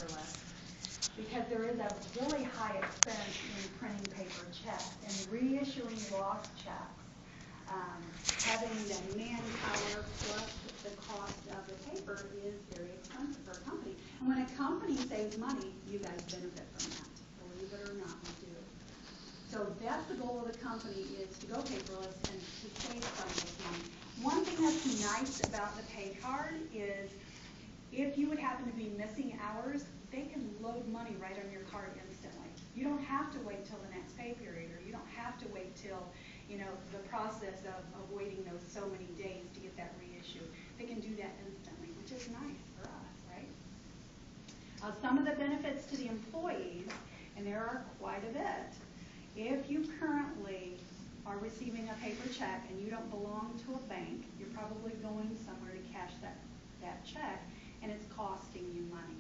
paperless because there is a really high expense in printing paper checks and reissuing lost checks. Having the manpower plus the cost of the paper is very expensive for a company. And when a company saves money, you guys benefit from that. Believe it or not, we do. So that's the goal of the company, is to go paperless and to save some of this money. One thing that's nice about the pay card is if you would happen to be missing hours, they can load money right on your card instantly. You don't have to wait till the next pay period, or you don't have to wait till the process of waiting those so many days to get that reissue. They can do that instantly, which is nice for us, right? Some of the benefits to the employees, and there are quite a bit. If you currently are receiving a paper check and you don't belong to a bank, you're probably going somewhere to cash that check, and it's costing you money.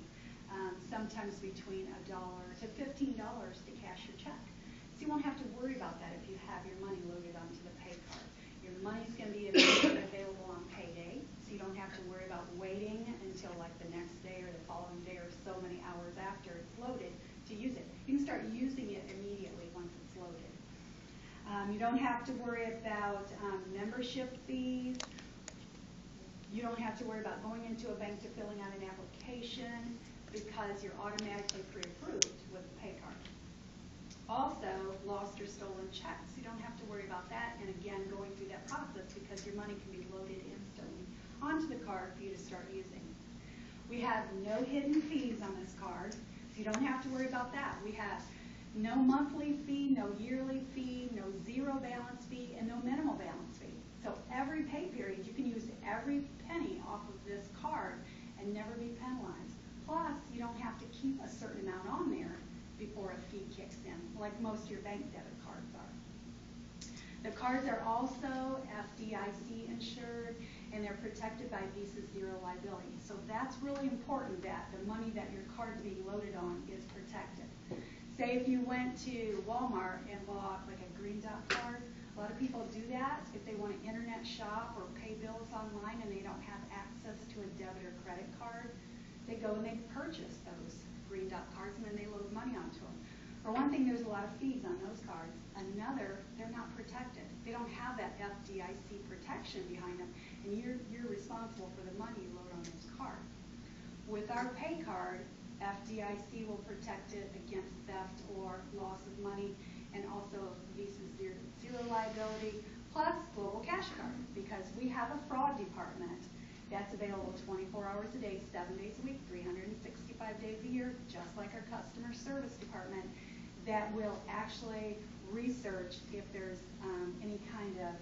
Sometimes between $1 to $15 to cash your check. So you won't have to worry about that if you have your money loaded onto the pay card. Your money's going to be immediately available on payday, so you don't have to worry about waiting until like the next day or the following day or so many hours after it's loaded to use it. You can start using it immediately once it's loaded. You don't have to worry about membership fees. You don't have to worry about going into a bank to filling out an application because you're automatically pre-approved with the pay card. Also, lost or stolen checks. You don't have to worry about that, and again, going through that process because your money can be loaded instantly onto the card for you to start using. We have no hidden fees on this card, so you don't have to worry about that. We have no monthly fee, no yearly fee, no zero balance fee, and no minimal balance fee. So every pay period, you can use every penny off of this card and never be penalized. Plus, you don't have to keep a certain amount on there before a fee kicks in, like most of your bank debit cards are. The cards are also FDIC insured, and they're protected by Visa Zero Liability. So that's really important, that the money that your card's being loaded on is protected. Say if you went to Walmart and bought like a Green Dot card, a lot of people do that if they want to internet shop or pay bills online and they don't have access to a debit or credit card. They go and they purchase those Green Dot cards and then they load money onto them. For one thing, there's a lot of fees on those cards. Another, they're not protected. They don't have that FDIC protection behind them, and you're responsible for the money you load on those cards. With our pay card, FDIC will protect it against theft or loss of money, and also Visa Zero Liability, plus Global Cash Card, because we have a fraud department that's available 24 hours a day, 7 days a week, 365 days a year, just like our customer service department, that will actually research if there's any kind of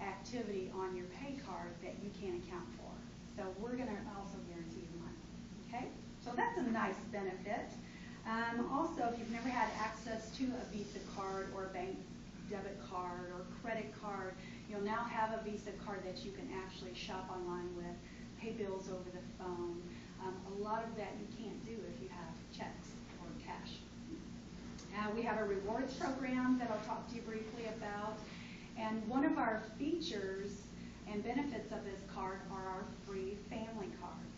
activity on your pay card that you can't account for. So we're going to also guarantee you money. Okay? So that's a nice benefit. Also, if you've never had access to a Visa card or a bank debit card or credit card, you'll now have a Visa card that you can actually shop online with, pay bills over the phone. A lot of that you can't do if you have checks or cash. We have a rewards program that I'll talk to you briefly about. And one of our features and benefits of this card are our free family cards,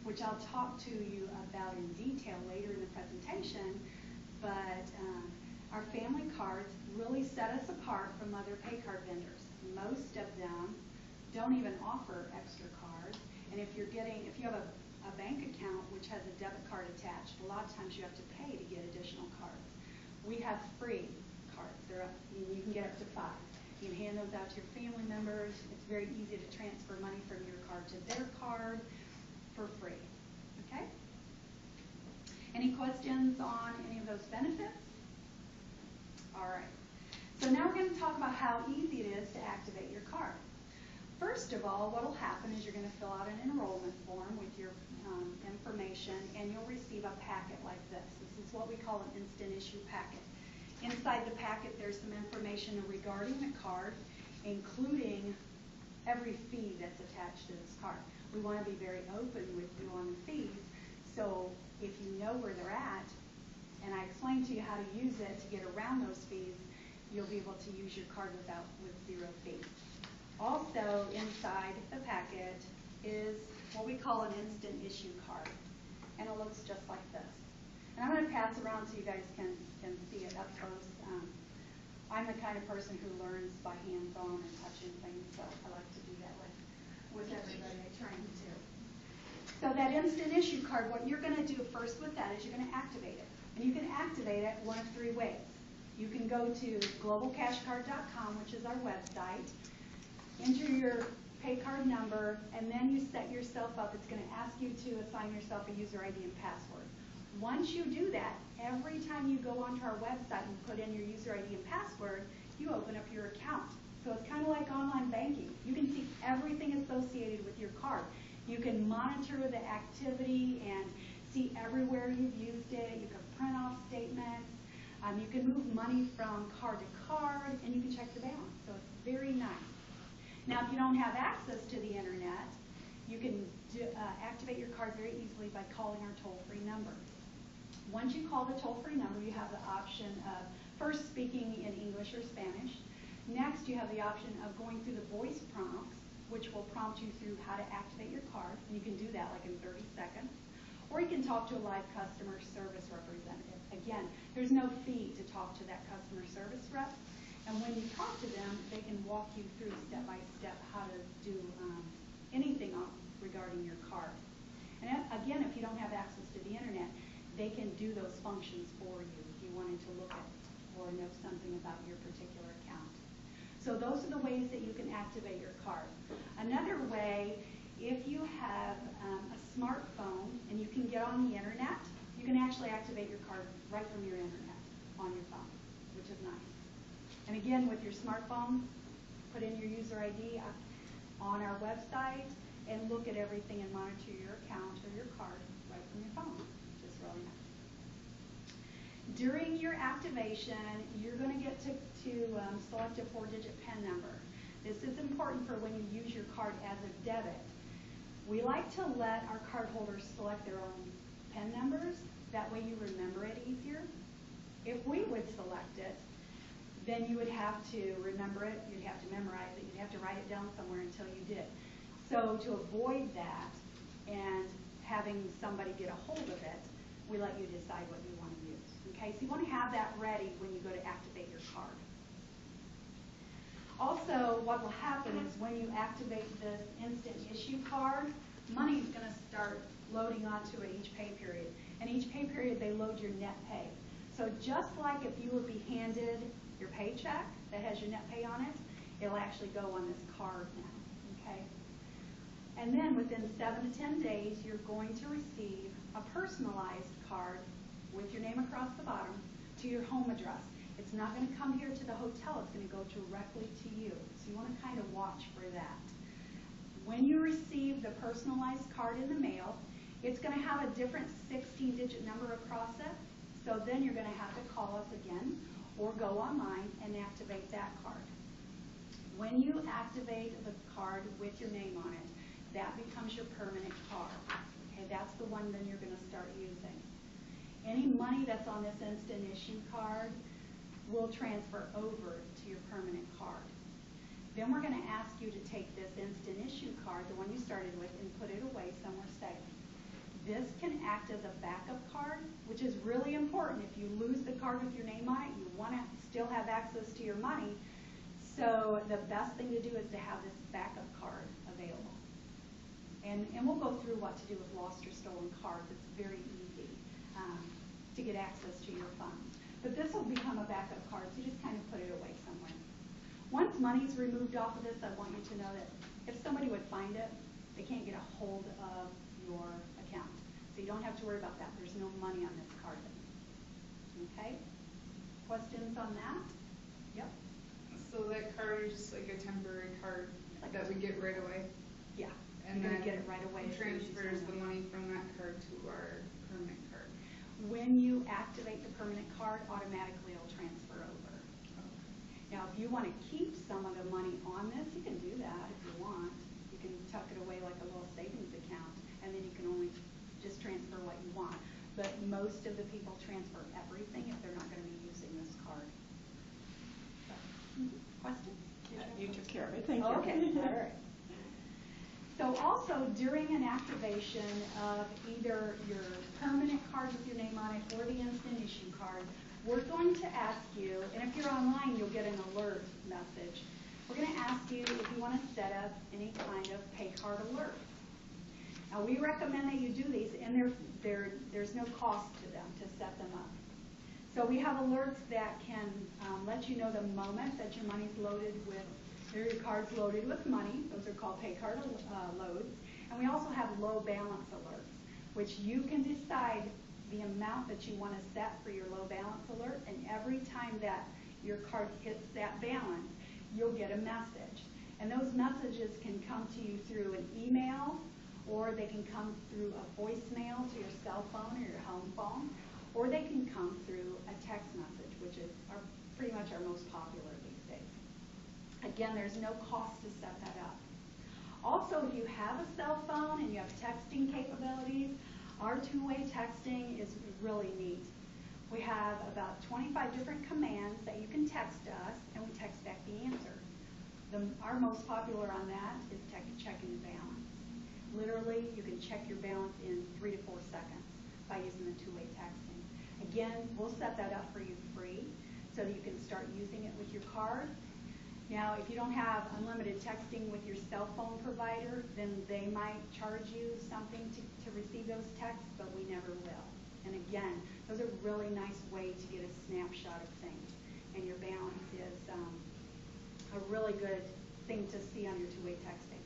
which I'll talk to you about in detail later in the presentation. But our family cards really set us apart from other pay card vendors. Most of them don't even offer extra cards, and if you have a bank account which has a debit card attached, a lot of times you have to pay to get additional cards. We have free cards. You can get up to 5. You can hand those out to your family members. It's very easy to transfer money from your card to their card for free. Okay? Any questions on any of those benefits? All right. So now we're going to talk about how easy it is to activate your card. First of all, what will happen is you're going to fill out an enrollment form with your information, and you'll receive a packet like this. This is what we call an instant issue packet. Inside the packet, there's some information regarding the card, including every fee that's attached to this card. We want to be very open with you on the fees, so if you know where they're at, and I explain to you how to use it to get around those fees, you'll be able to use your card with 0 fee. Also, inside the packet is what we call an instant issue card, and it looks just like this. And I'm going to pass around so you guys can see it up close. I'm the kind of person who learns by hands-on and touching things, so I like to do that with everybody I train too. So that instant issue card, what you're going to do first with that is you're going to activate it. And you can activate it one of three ways. You can go to globalcashcard.com, which is our website, enter your pay card number, and then you set yourself up. It's going to ask you to assign yourself a user ID and password. Once you do that, every time you go onto our website and put in your user ID and password, you open up your account. So it's kind of like online banking. You can see everything associated with your card. You can monitor the activity and see everywhere you've used it. You can print off statements. You can move money from card to card, and you can check the balance. So it's very nice. Now, if you don't have access to the internet, you can activate your card very easily by calling our toll-free number. Once you call the toll-free number, you have the option of first speaking in English or Spanish. Next, you have the option of going through the voice prompts, which will prompt you through how to activate your card. And you can do that like in 30 seconds. Or you can talk to a live customer service representative. Again, there's no fee to talk to that customer service rep. And when you talk to them, they can walk you through step by step how to do anything regarding your card. And again, if you don't have access to the internet, they can do those functions for you if you wanted to look at or know something about your particular account. So those are the ways that you can activate your card. Another way, if you have a smartphone and you can get on the internet, you can actually activate your card right from your internet on your phone, which is nice. And again, with your smartphone, put in your user ID on our website and look at everything and monitor your account or your card right from your phone, which is really nice. During your activation, you're going to get to select a 4-digit PIN number. This is important for when you use your card as a debit. We like to let our cardholders select their own PIN numbers. That way you remember it easier. If we would select it, then you would have to remember it, you'd have to memorize it, you'd have to write it down somewhere until you did. So to avoid that and having somebody get a hold of it, we let you decide what you want to use. Okay, so you want to have that ready when you go to activate your card. Also, what will happen is when you activate this instant issue card, money is going to start loading onto it each pay period. And each pay period, they load your net pay. So just like if you would be handed your paycheck that has your net pay on it, it'll actually go on this card now, okay? And then within 7 to 10 days, you're going to receive a personalized card with your name across the bottom to your home address. It's not going to come here to the hotel. It's going to go directly to you. So you want to kind of watch for that. When you receive the personalized card in the mail, it's going to have a different 16-digit number across it. So then you're going to have to call us again or go online and activate that card. When you activate the card with your name on it, that becomes your permanent card. Okay, that's the one then you're going to start using. Any money that's on this instant issue card will transfer over to your permanent card. Then we're going to ask you to take this instant issue card, the one you started with, and put it away somewhere safe. This can act as a backup card, which is really important. If you lose the card with your name on it, you want to still have access to your money. So the best thing to do is to have this backup card available. And we'll go through what to do with lost or stolen cards. It's very easy to get access to your funds. But this will become a backup card, so you just kind of put it away somewhere. Once money's removed off of this, I want you to know that if somebody would find it, they can't get a hold of your account. So you don't have to worry about that. There's no money on this card. Okay? Questions on that? Yep. So that card is just like a temporary card that we get right away? Yeah. And you're then going to get it right away. Transfers the money from that card to our permanent card. When you activate the permanent card, automatically it'll transfer over. Now, if you want to keep some of the money on this, you can do that if you want. You can tuck it away like a little savings account, and then you can only just transfer what you want. But most of the people transfer everything if they're not going to be using this card. So, questions? You took care of it. Thank you. Okay. All right. So also during an activation of either your permanent card with your name on it or the instant issue card, we're going to ask you, and if you're online, you'll get an alert message. We're going to ask you if you want to set up any kind of pay card alert. Now, we recommend that you do these, and there's no cost to them to set them up. So we have alerts that can let you know the moment that your money's loaded with, or your card's loaded with money. Those are called pay card loads. And we also have low balance alerts, which you can decide the amount that you want to set for your low balance alert. And every time that your card hits that balance, you'll get a message. And those messages can come to you through an email, or they can come through a voicemail to your cell phone or your home phone, or they can come through a text message, which is pretty much our most popular these days. Again, there's no cost to set that up. Also, if you have a cell phone and you have texting capabilities, our two-way texting is really neat. We have about 25 different commands that you can text us, and we text back the answer. Our most popular on that is checking the balance. Literally, you can check your balance in 3 to 4 seconds by using the two-way texting. Again, we'll set that up for you free so that you can start using it with your card. Now, if you don't have unlimited texting with your cell phone provider, then they might charge you something to receive those texts, but we never will. And again, those are a really nice way to get a snapshot of things. And your balance is a really good thing to see on your two-way texting.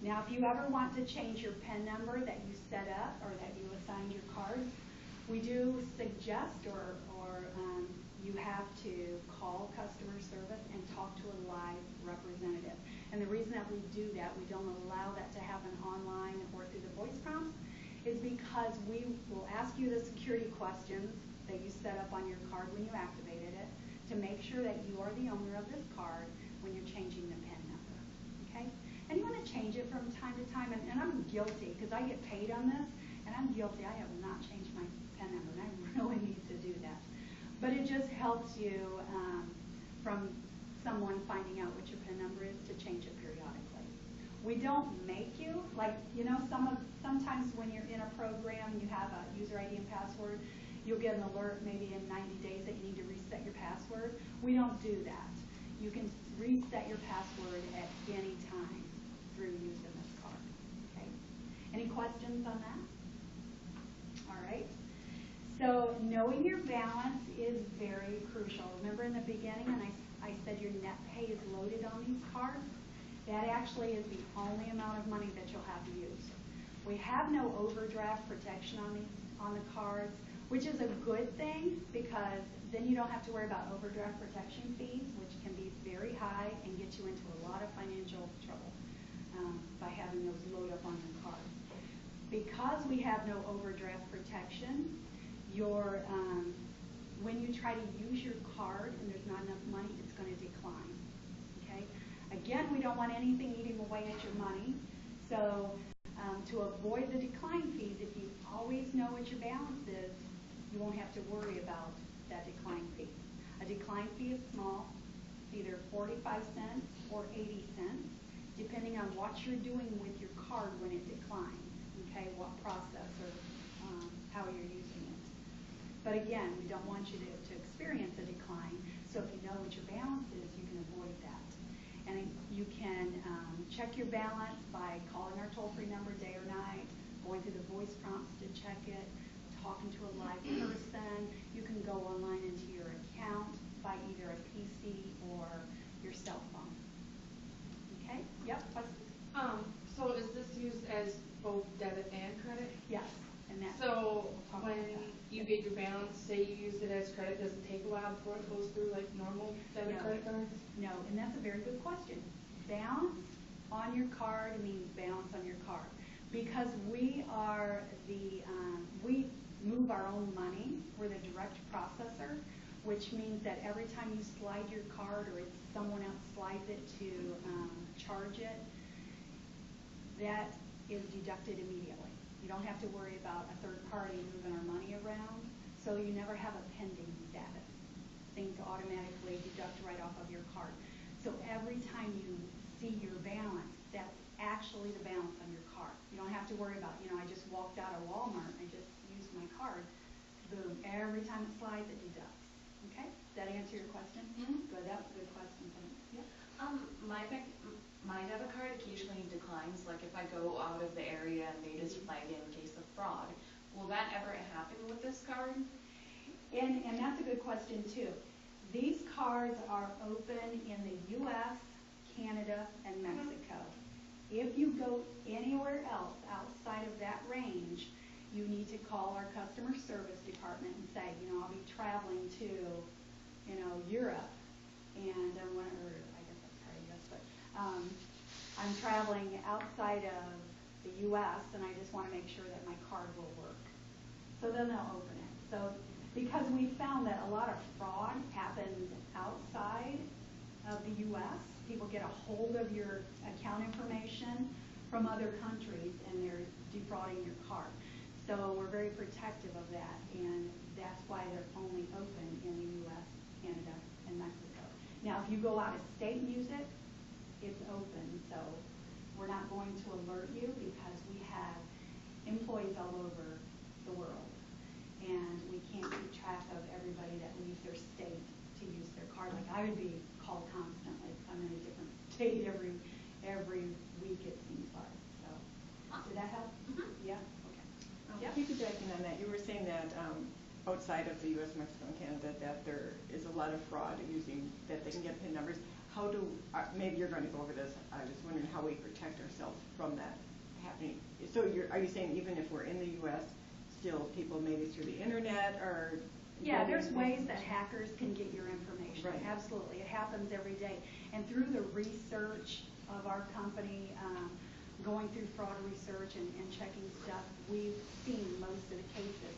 Now, if you ever want to change your PIN number that you set up or that you assigned your card, we do suggest or you have to call customer service and talk to a live representative. And the reason that we do that, we don't allow that to happen online or through the voice prompts, is because we will ask you the security questions that you set up on your card when you activated it to make sure that you are the owner of this card when you're changing the PIN number. Okay? And you want to change it from time to time, and I'm guilty because I get paid on this, and I'm guilty. I have not changed my PIN number, and I really need to do that. But it just helps you from someone finding out what your PIN number is to change it periodically. We don't make you, like, sometimes when you're in a program and you have a user ID and password, you'll get an alert maybe in 90 days that you need to reset your password. We don't do that. You can reset your password at any time through using this card. Okay? Any questions on that? All right. So knowing your balance is very crucial. Remember in the beginning when I said your net pay is loaded on these cards? That actually is the only amount of money that you'll have to use. We have no overdraft protection on the cards, which is a good thing because then you don't have to worry about overdraft protection fees, which can be very high and get you into a lot of financial trouble by having those load up on your cards. Because we have no overdraft protection, when you try to use your card and there's not enough money, it's going to decline. Okay? Again, we don't want anything eating away at your money. So to avoid the decline fees, if you always know what your balance is, you won't have to worry about that decline fee. A decline fee is small, either 45 cents or 80 cents, depending on what you're doing with your card when it declines. Okay, what process or how you're using it. But again, we don't want you to experience a decline, so if you know what your balance is, you can avoid that. And you can check your balance by calling our toll-free number day or night, going through the voice prompts to check it, talking to a live person. You can go online into your account by either a PC or your cell phone. Okay? Yep, questions? So is this used as both debit and credit? Yes. And that, So when you get your balance, say you use it as credit, does it take a while before it goes through like normal debit credit cards? No, and that's a very good question. Balance on your card means balance on your card. Because we are we move our own money, we're the direct processor, which means that every time you slide your card or if someone else slides it to charge it, that is deducted immediately. You don't have to worry about a third party moving our money around, so you never have a pending status. Things automatically deduct right off of your card. So every time you see your balance, that's actually the balance on your card. You don't have to worry about, I just walked out of Walmart and I just used my card. every time it slides, it deducts. Okay? Does that answer your question? Mhm. Good, that was a good question, thanks. Yeah. My debit card occasionally declines, like if I go out of the area and they just flag it in case of fraud. Will that ever happen with this card? And that's a good question too. These cards are open in the U.S., Canada, and Mexico. If you go anywhere else outside of that range, you need to call our customer service department and say, I'll be traveling to, Europe, and or I guess that's part of U.S., but I'm traveling outside of the U.S. and I just want to make sure that my card will work. So then they'll open it. So because we found that a lot of fraud happens outside of the U.S., people get a hold of your account information from other countries and they're defrauding your card. So we're very protective of that, and that's why they're only open in the U.S., Canada, and Mexico. Now, if you go out of state and use it, it's open. So we're not going to alert you because we have employees all over the world, and we can't keep track of everybody that leaves their state to use their card. Like I would be called constantly. I'm in a different state every week, it seems like. So, did that help? Mhm. Yeah. Okay. Yep. Piggybacking on that, you were saying that outside of the U.S., Mexico, and Canada, that there is a lot of fraud using that they can get PIN numbers. How do maybe you're going to go over this? I was wondering how we protect ourselves from that happening. So are you saying even if we're in the U.S., still people maybe through the internet or? Yeah, there's ways that hackers can get your information. Right. Absolutely, it happens every day. And through the research of our company, going through fraud research and checking stuff, we've seen most of the cases.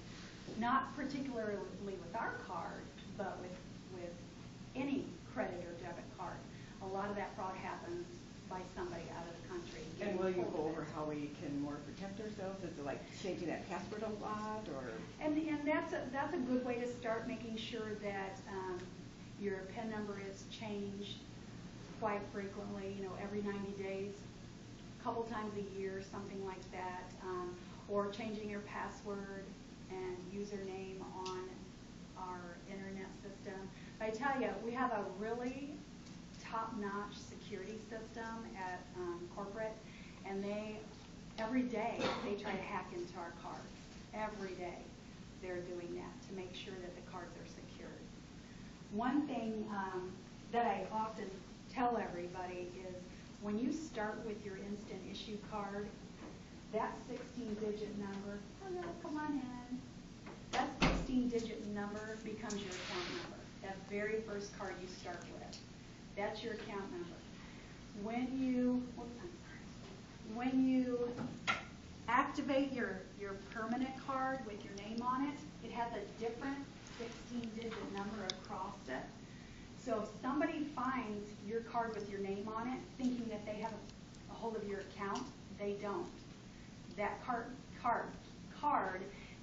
Not particularly with our card, but with any credit or debit card. A lot of that fraud happens by somebody out of the country. And will you go over how we can more protect ourselves? Is it like changing that password a lot, or? And that's a good way to start, making sure that your PIN number is changed quite frequently. Every 90 days, a couple times a year, something like that, or changing your password and username on our internet system. But I tell you, we have a really top-notch security system at corporate, and every day they try to hack into our cards. Every day they're doing that to make sure that the cards are secured. One thing that I often tell everybody is when you start with your instant issue card, that 16-digit number, hello, come on in. That 16-digit number becomes your account number. That very first card you start with. That's your account number. When you activate your permanent card with your name on it, it has a different 16-digit number across it. So if somebody finds your card with your name on it, thinking that they have a hold of your account, they don't. That card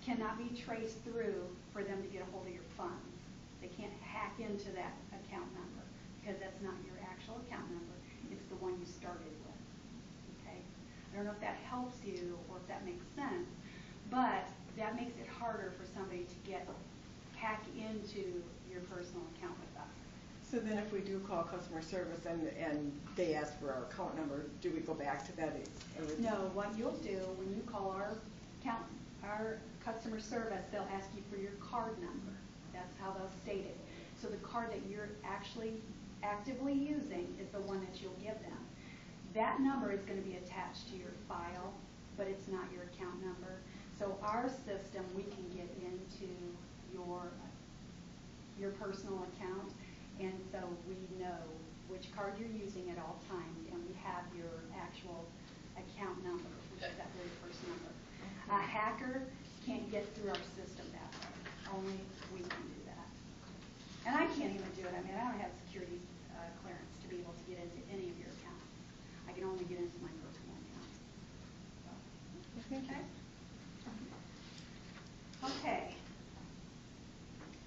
cannot be traced through for them to get a hold of your funds. They can't hack into that account number because that's not your actual account number. It's the one you started with. Okay? I don't know if that helps you or if that makes sense, but that makes it harder for somebody to hack into your personal account with us. So then if we do call customer service and they ask for our account number, do we go back to that? No, what you'll do when you call our customer service, they'll ask you for your card number. That's how they'll state it. So the card that you're actually actively using is the one that you'll give them. That number is going to be attached to your file, but it's not your account number. So our system, we can get into your personal account, and so we know which card you're using at all times, and we have your actual account number, which is that very first number. A hacker can't get through our system that way. Only we can do that. And I can't even do it. I mean, I don't have security clearance to be able to get into any of your accounts. I can only get into my personal account. So, okay? Okay.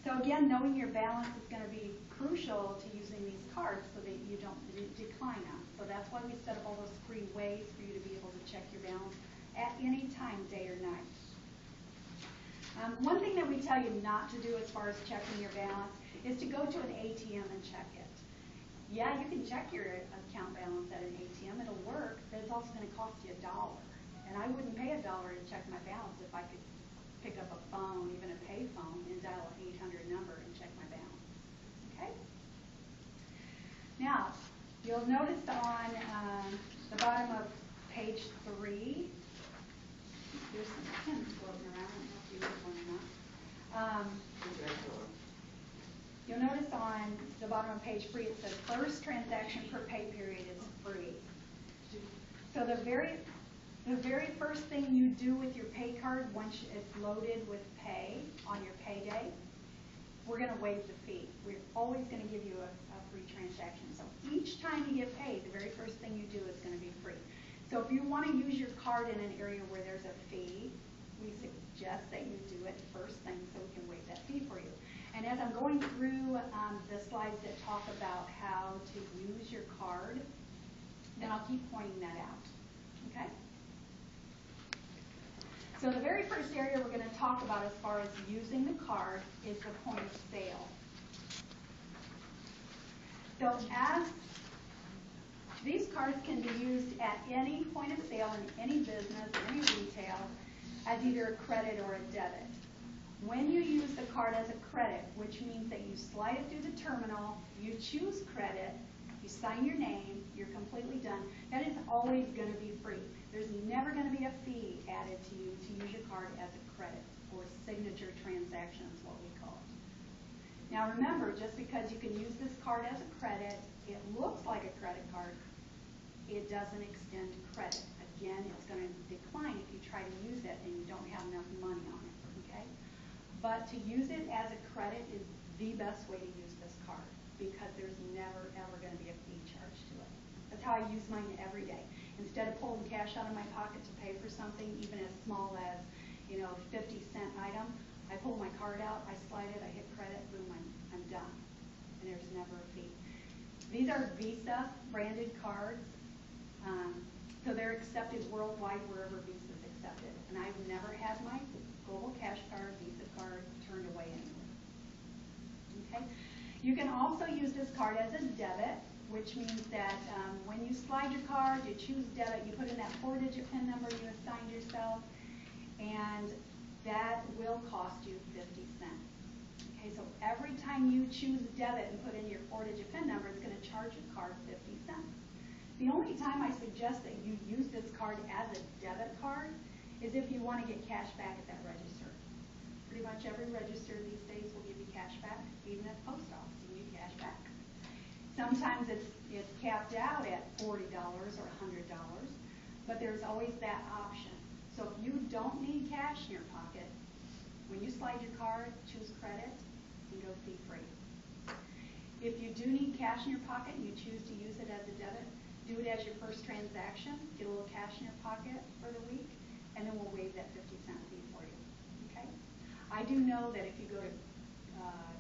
So again, knowing your balance is going to be crucial to using these cards so that you don't decline them. So that's why we set up all those free ways for you to be able to check your balance at any time, day or night. One thing that we tell you not to do as far as checking your balance is to go to an ATM and check it. Yeah, you can check your account balance at an ATM, it'll work, but it's also going to cost you $1. And I wouldn't pay $1 to check my balance if I could pick up a phone, even a pay phone, and dial an 800 number and check my balance. Okay? Now, you'll notice on the bottom of page 3, there's some pins floating around. I don't know if you use one or not. You'll notice on the bottom of page 3 it says first transaction per pay period is free. So the very first thing you do with your pay card once it's loaded with pay on your payday, we're going to waive the fee. We're always going to give you a free transaction. So each time you get paid, the very first thing you do is going to be free. So if you want to use your card in an area where there's a fee, we suggest that you do it first thing so we can waive that fee for you. And as I'm going through the slides that talk about how to use your card, then I'll keep pointing that out. Okay? So the very first area we're going to talk about as far as using the card is the point of sale. So as these cards can be used at any point of sale in any business, any retail, as either a credit or a debit. When you use the card as a credit, which means that you slide it through the terminal, you choose credit, you sign your name, you're completely done, that is always going to be free. There's never going to be a fee added to you to use your card as a credit, or signature transaction is what we call it. Now remember, just because you can use this card as a credit, it looks like a credit card, it doesn't extend credit. Again, it's going to decline if you try to use it and you don't have enough money on it, okay? But to use it as a credit is the best way to use this card because there's never, ever going to be a fee charged to it. That's how I use mine every day. Instead of pulling cash out of my pocket to pay for something, even as small as, 50-cent item, I pull my card out, I slide it, I hit credit, boom, I'm done. And there's never a fee. These are Visa branded cards. So they're accepted worldwide wherever Visa is accepted. And I've never had my Global Cash Card, Visa card turned away anywhere. Okay? You can also use this card as a debit, which means that when you slide your card, you choose debit, you put in that 4-digit PIN number you assigned yourself, and that will cost you 50 cents. Okay, so every time you choose debit and put in your 4-digit PIN number, it's going to charge your card 50 cents. The only time I suggest that you use this card as a debit card is if you want to get cash back at that register. Pretty much every register these days will give you cash back, even at the post office, you get cash back. Sometimes it's capped out at $40 or $100, but there's always that option. So if you don't need cash in your pocket, when you slide your card, choose credit, and go fee-free. If you do need cash in your pocket and you choose to use it as a debit, do it as your first transaction, get a little cash in your pocket for the week, and then we'll waive that 50-cent fee for you. Okay? I do know that if you go to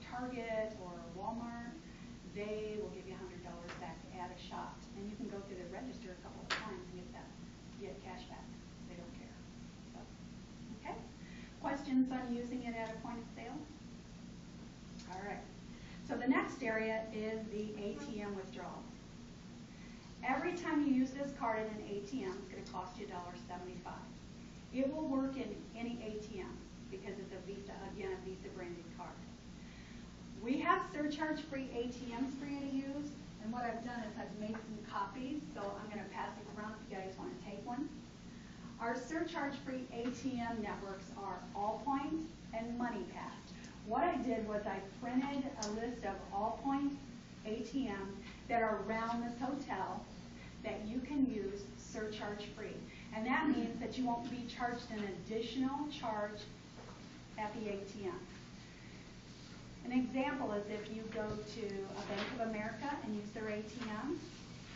Target or Walmart, they will give you $100 back to add a shot, and you can go through the register a couple of times and get cash back. They don't care. So, okay? Questions on using it at a point of sale? All right. So the next area is the ATM withdrawal. Every time you use this card at an ATM, it's going to cost you $1.75. It will work in any ATM because it's a Visa, again, a Visa branded card. We have surcharge-free ATMs for you to use, and what I've done is I've made some copies, so I'm going to pass these around if you guys want to take one. Our surcharge-free ATM networks are Allpoint and MoneyPass. What I did was I printed a list of Allpoint ATMs that are around this hotel that you can use surcharge-free. And that means that you won't be charged an additional charge at the ATM. An example is if you go to a Bank of America and use their ATM,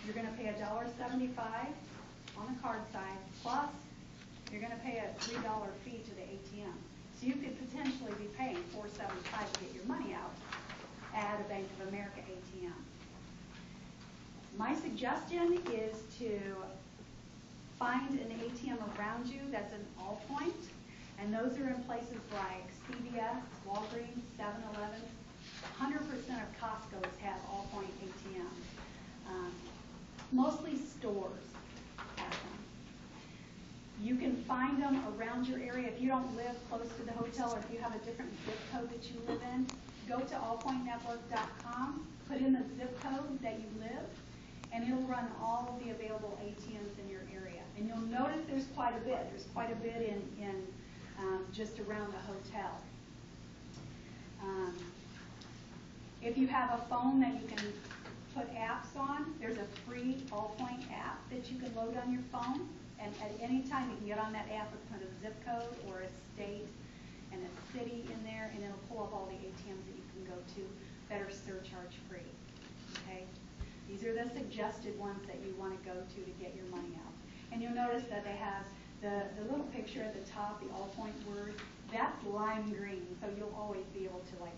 you're going to pay $1.75 on the card side, plus you're going to pay a $3 fee to the ATM. So you could potentially be paying $4.75 to get your money out at a Bank of America ATM. My suggestion is to find an ATM around you that's an Allpoint And those are in places like CVS, Walgreens, 7-Eleven. 100% of Costco's have Allpoint ATMs. Mostly stores have them. You can find them around your area. If you don't live close to the hotel, or if you have a different zip code that you live in, go to allpointnetwork.com, put in the zip code that you live, and it'll run all of the available ATMs in your area. And you'll notice there's quite a bit. There's quite a bit in just around the hotel. If you have a phone that you can put apps on, there's a free Allpoint app that you can load on your phone. And at any time you can get on that app and put a zip code or a state and a city in there, and it'll pull up all the ATMs that you can go to that are surcharge free. Okay? These are the suggested ones that you want to go to get your money out. And you'll notice that they have the little picture at the top, the Allpoint word, that's lime green, so you'll always be able to like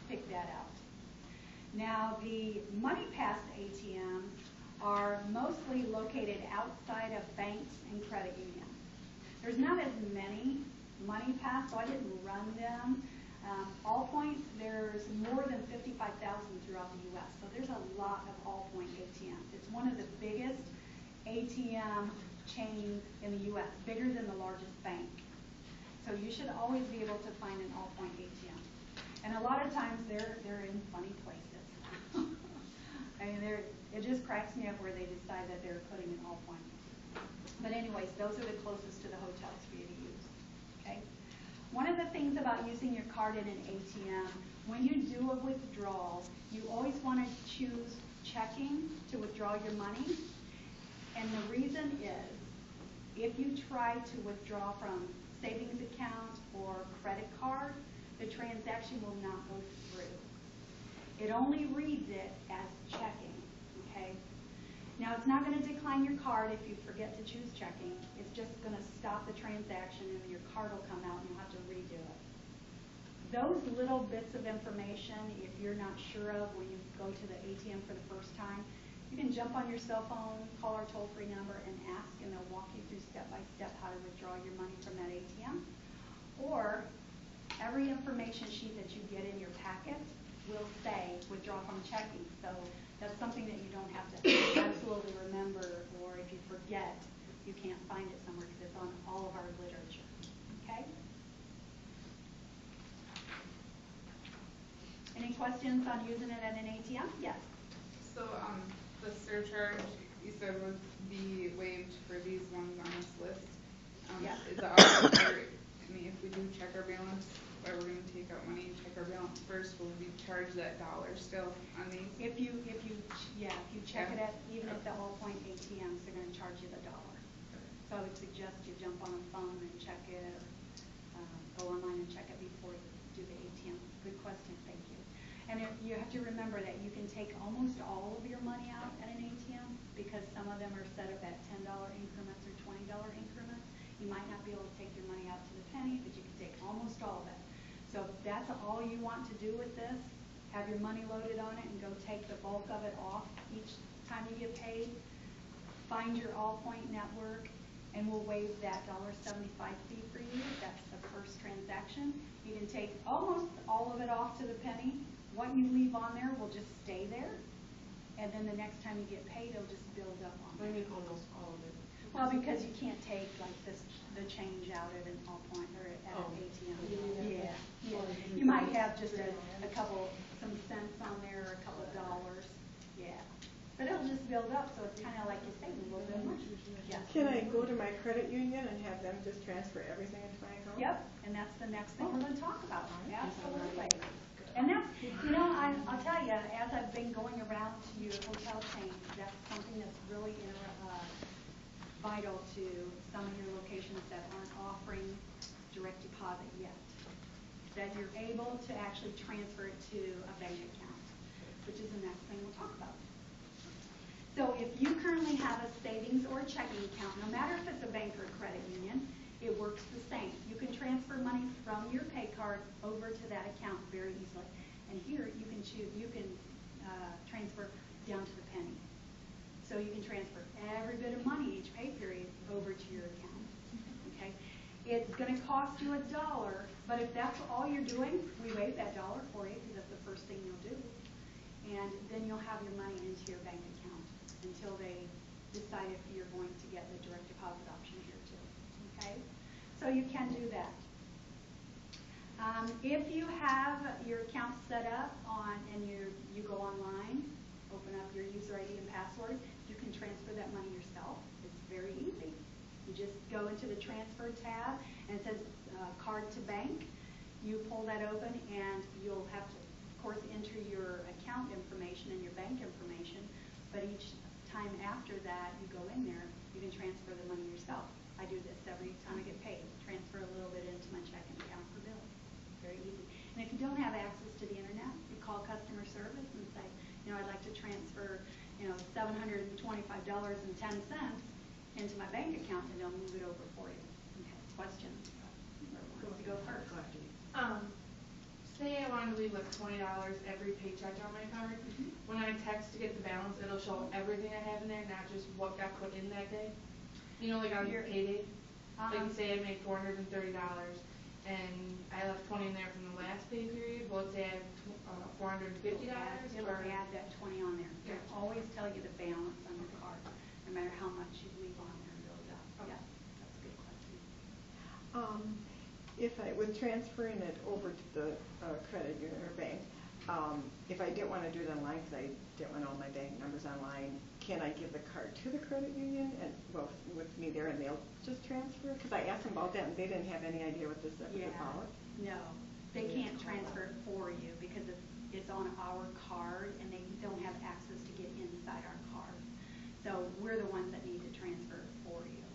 pick that out. Now the MoneyPass ATMs are mostly located outside of banks and credit unions. There's not as many MoneyPass, so I didn't run them. Allpoint, there's more than 55,000 throughout the U.S., so there's a lot of Allpoint ATMs. It's one of the biggest ATM chains in the U.S., bigger than the largest bank. So you should always be able to find an Allpoint ATM. And a lot of times they're in funny places. I mean, it just cracks me up where they decide that they're putting an Allpoint. But anyways, those are the closest to the hotels for you to use. Okay? One of the things about using your card in an ATM, when you do a withdrawal, you always want to choose checking to withdraw your money. And the reason is, if you try to withdraw from savings account or credit card, the transaction will not go through. It only reads it as checking, okay? Now, it's not going to decline your card if you forget to choose checking. It's just going to stop the transaction and your card will come out and you'll have to redo it. Those little bits of information, if you're not sure of when you go to the ATM for the first time, you can jump on your cell phone, call our toll-free number, and ask, and they'll walk you through step-by-step how to withdraw your money from that ATM. Or every information sheet that you get in your packet will say withdraw from checking. So that's something that you don't have to absolutely remember, or if you forget, you can't find it somewhere because it's on all of our literature. Okay? Any questions on using it at an ATM? Yes. So the surcharge you said would be waived for these ones on this list. Yeah. Is it also for, I mean, if we do check our balance, or we're going to take out money and check our balance first, will we charge that dollar still on these? If you check it at even at the Allpoint ATMs, they're going to charge you the dollar. So I would suggest you jump on a phone and check it, or go online and check it before you do the ATM. Good question, thank you. And you have to remember that you can take almost all of your money out at an ATM because some of them are set up at $10 increments or $20 increments. You might not be able to take your money out to the penny, but you can take almost all of it. So if that's all you want to do with this, have your money loaded on it and go take the bulk of it off each time you get paid, find your Allpoint network, and we'll waive that $1.75 fee for you. That's the first transaction. You can take almost all of it off to the penny. What you leave on there will just stay there. And then the next time you get paid, it'll just build up on I it. mean, almost all of it. Well, because you can't take like the change out at an Allpoint or at an ATM. Yeah. You might have just a couple, some cents on there, or a couple of dollars. Yeah. But it'll just build up, so it's kind of like you say, a little bit of money. Yeah. Can I go to my credit union and have them just transfer everything into my account? Yep, and that's the next thing we're going to talk about. Absolutely. And that's, I'll tell you, as I've been going around to your hotel chains, that's something that's really vital to some of your locations that aren't offering direct deposit yet. That you're able to actually transfer it to a bank account, which is the next thing we'll talk about. So if you currently have a savings or a checking account, no matter if it's a bank or a credit union, it works the same. You can transfer money from your pay card over to that account very easily. And here you can choose, transfer down to the penny. So you can transfer every bit of money each pay period over to your account. Okay? it's gonna cost you $1, but if that's all you're doing, we waive that $1 for you, because that's the first thing you'll do. And then you'll have your money into your bank account until they decide if you're going to get the direct deposit option here too, okay? So you can do that. If you have your account set up and you go online, open up your user ID and password, you can transfer that money yourself. It's very easy. You just go into the transfer tab and it says card to bank. You pull that open and you'll have to, of course, enter your account information and your bank information, but each time after that you go in there, you can transfer the money yourself. I do this every time I get paid. Transfer a little bit into my checking account for billing. Very easy. And if you don't have access to the internet, you call customer service and say, I'd like to transfer, $725.10 into my bank account, and they'll move it over for you. Okay. Questions? Who wants to go first? Say I wanted to leave like $20 every paycheck on my card. When I text to get the balance, it'll show everything I have in there, not just what got put in that day. Like on your payday. Like say I made $430 and I left 20 in there from the last pay period. Well, let's say I have $450. It'll add that 20 on there. It'll always tell you the balance on your card, no matter how much you leave on there. It goes up. Yeah, that's a good question. If I was transferring it over to the credit union or bank, if I didn't want to do it online because I didn't want all my bank numbers online, can I give the card to the credit union and with me there and they'll just transfer it? Because I asked them about that and they didn't have any idea what this was about. No, they can't transfer it for you because it's on our card and they don't have access to get inside our card. So we're the ones that need to transfer it for you.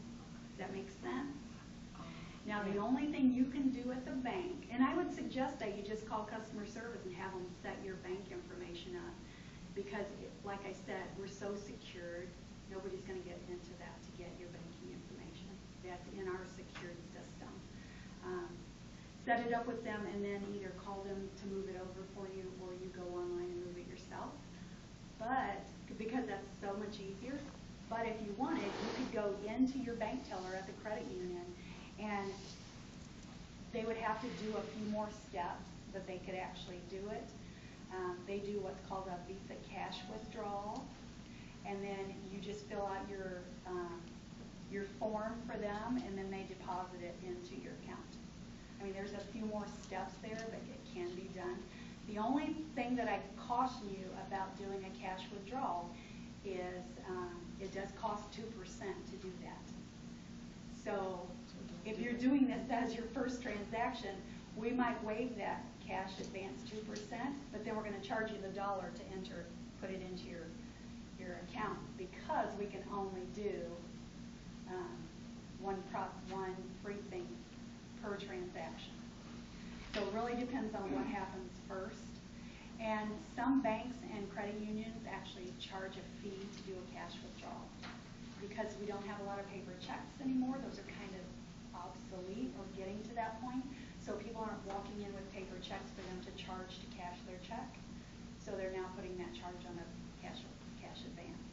Does that make sense? Now, the only thing you can do at the bank, and I would suggest that you just call customer service and have them set your bank information up, because, like I said, we're so secured, nobody's going to get into that to get your banking information. That's in our secured system. Set it up with them and then either call them to move it over for you or you go online and move it yourself. But, because that's so much easier, but if you wanted, you could go into your bank teller at the credit union and they would have to do a few more steps, but they could actually do it. They do what's called a Visa cash withdrawal, and then you just fill out your form for them, and then they deposit it into your account. I mean, there's a few more steps there, but it can be done. The only thing that I caution you about doing a cash withdrawal is it does cost 2% to do that. So if you're doing this as your first transaction, we might waive that cash advance 2%, but then we're going to charge you the $1 to put it into your account, because we can only do one free thing per transaction. So it really depends on what happens first. And some banks and credit unions actually charge a fee to do a cash withdrawal, because we don't have a lot of paper checks anymore. Those are kind of obsolete or getting to that point. So people aren't walking in with paper checks for them to charge to cash their check. So they're now putting that charge on a cash advance.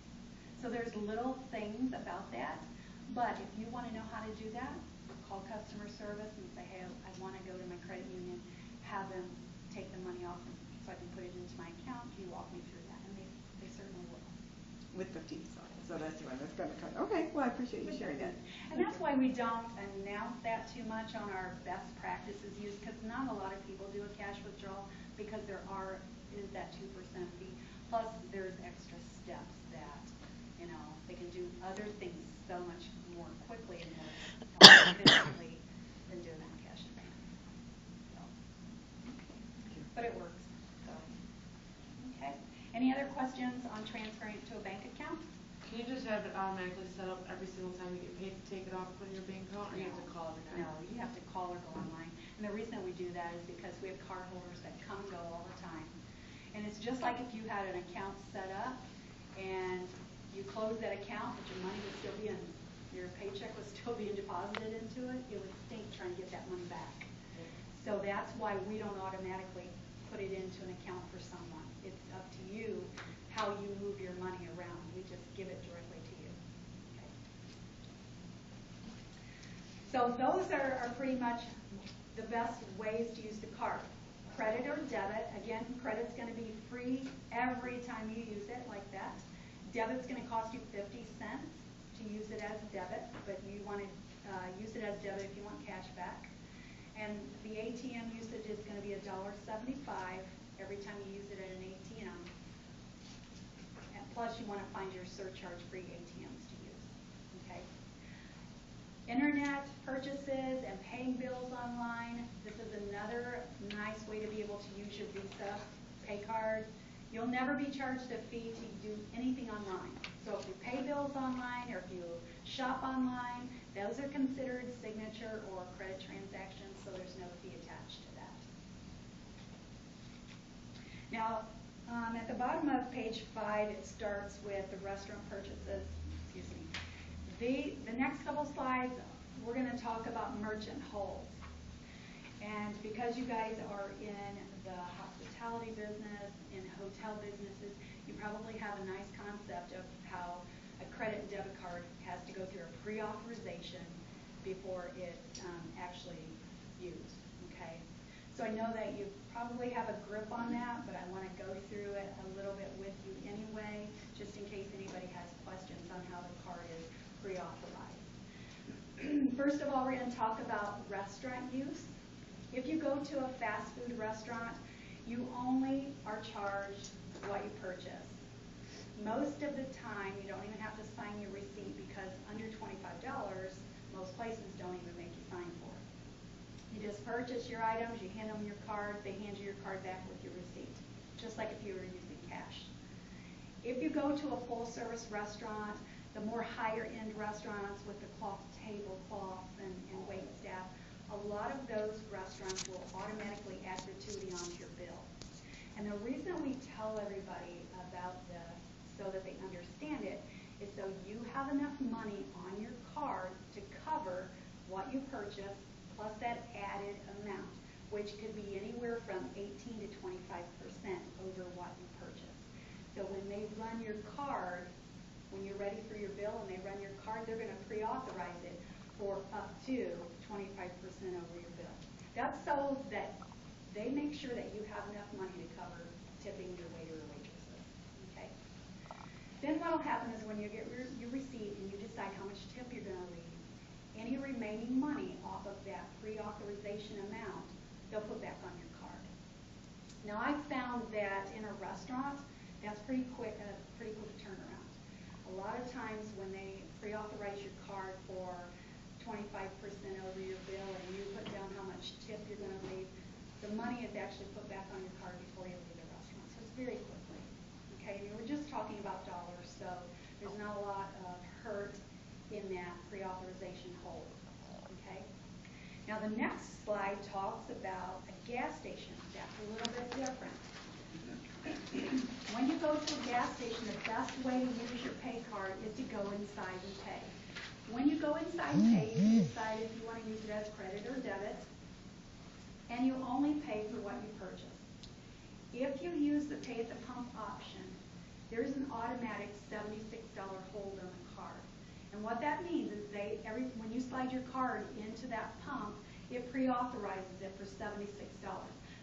So there's little things about that. But if you want to know how to do that, call customer service and say, hey, I want to go to my credit union, have them take the money off so I can put it into my account. Can you walk me through that? And they certainly will. With the fees on it. So that's when it's going to come. Okay, well, I appreciate you sharing that. And that's why we don't announce that too much on our best practices use, because not a lot of people do a cash withdrawal, because there is that 2% fee. Plus, there's extra steps that, they can do other things so much more quickly and more efficiently than doing that cash advance. So, but it works. So, okay. Any other questions on transferring it to a bank account? Can you just have it automatically set up every single time you get paid to take it off from your bank account, or you have to call every time? No, you have to call or go online. And the reason that we do that is because we have cardholders that come and go all the time. And it's just like if you had an account set up and you closed that account, but your money would still be in, your paycheck was still being deposited into it, it would stink trying to get that money back. So that's why we don't automatically put it into an account for someone. It's up to you how you move your money around. We just give it directly to you. Okay. So those are pretty much the best ways to use the card. Credit or debit, again, credit's going to be free every time you use it like that. Debit's going to cost you 50 cents to use it as debit, but you want to use it as debit if you want cash back. And the ATM usage is going to be $1.75 every time you use it at an ATM. And plus, you want to find your surcharge-free ATMs to use. Okay. Internet purchases and paying bills online. This is another nice way to be able to use your Visa pay card. You'll never be charged a fee to do anything online. So if you pay bills online or if you shop online, those are considered signature or credit transactions, so there's no fee attached to that. Now, at the bottom of page 5, it starts with the restaurant purchases. Excuse me. The next couple slides, we're going to talk about merchant holds. And because you guys are in the hospitality business, in hotel businesses, you probably have a nice concept of how a credit and debit card has to go through a pre-authorization before it's actually used. Okay? So I know that you probably have a grip on that, but I want to go through it a little bit with you anyway, just in case anybody has questions on how the card is pre-authorized. First of all, we're going to talk about restaurant use. If you go to a fast food restaurant, you only are charged what you purchase. Most of the time, you don't even have to sign your receipt because under $25, most places don't even make you sign for it. You just purchase your items, you hand them your card, they hand you your card back with your receipt, just like if you were using cash. If you go to a full-service restaurant, the more higher-end restaurants with the cloth tablecloths and wait staff, a lot of those restaurants will automatically add gratuity onto your bill. And the reason we tell everybody about this so that they understand it is so you have enough money on your card to cover what you purchase plus that added amount, which could be anywhere from 18 to 25% over what you purchase. So when they run your card, when you're ready for your bill and they run your card, they're going to pre-authorize it for up to 25% over your bill. That's so that they make sure that you have enough money to cover tipping your waiter or waitresses. Okay? Then what will happen is when you get your receipt and you decide how much tip you're going to leave, any remaining money off of that pre-authorization amount, they'll put back on your card. Now, I've found that in a restaurant, that's pretty quick turnaround. A lot of times when they pre-authorize your card for 25% over your bill and you put down how much tip you're going to leave, the money is actually put back on your card before you leave the restaurant. So it's very quickly. Okay, and we're just talking about dollars, so there's not a lot of hurt in that pre-authorization hold. Okay? Now the next slide talks about a gas station. That's a little bit different. When you go to a gas station, the best way to use your pay card is to go inside and pay. When you go inside and pay, you decide if you want to use it as credit or debit, and you only pay for what you purchase. If you use the pay at the pump option, there's an automatic $76 hold on the card. And what that means is when you slide your card into that pump, it pre-authorizes it for $76.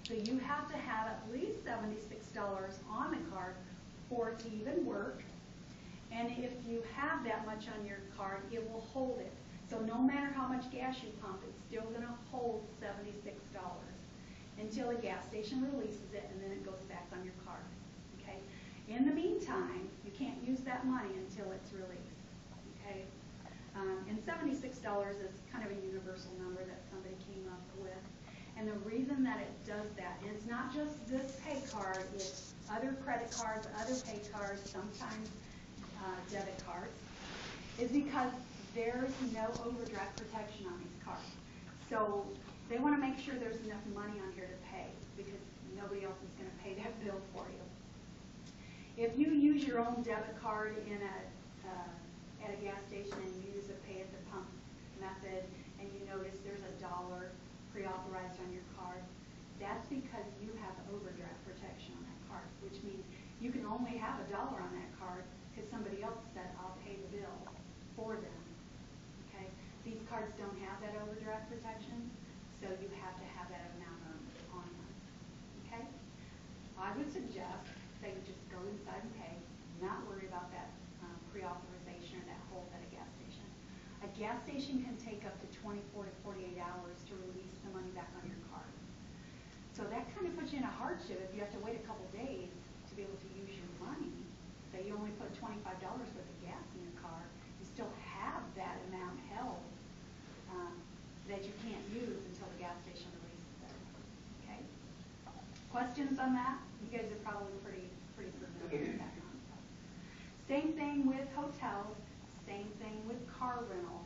So you have to have at least $76 on the card for it to even work. And if you have that much on your card, it will hold it. So no matter how much gas you pump, it's still going to hold $76 until the gas station releases it, and then it goes back on your card. Okay? In the meantime, you can't use that money until it's released. Okay? And $76 is kind of a universal number that somebody came up with. And the reason that it does that, and it's not just this pay card, it's other credit cards, other pay cards, sometimes debit cards, is because there's no overdraft protection on these cards. So they want to make sure there's enough money on here to pay because nobody else is going to pay that bill for you. If you use your own debit card at a gas station and you use a pay at the pump method and you notice there's $1 pre-authorized on your card, that's because you have overdraft protection on that card, which means you can only have $1 on that card because somebody else said, I'll pay the bill for them. Okay? These cards don't have that overdraft protection, so you have to have that amount on them, okay? I would suggest that you just go inside and pay, not worry about that pre-authorization or that hold at a gas station. A gas station can take up to 24 to 48 hours to release the money back on your card. So that kind of puts you in a hardship if you have to wait a couple days to be able to use your money. Say you only put $25 worth of gas in your car, you still have that amount held that you can't use until the gas station releases it. Okay? Questions on that? You guys are probably pretty familiar with that concept. Same thing with hotels. Same thing with car rental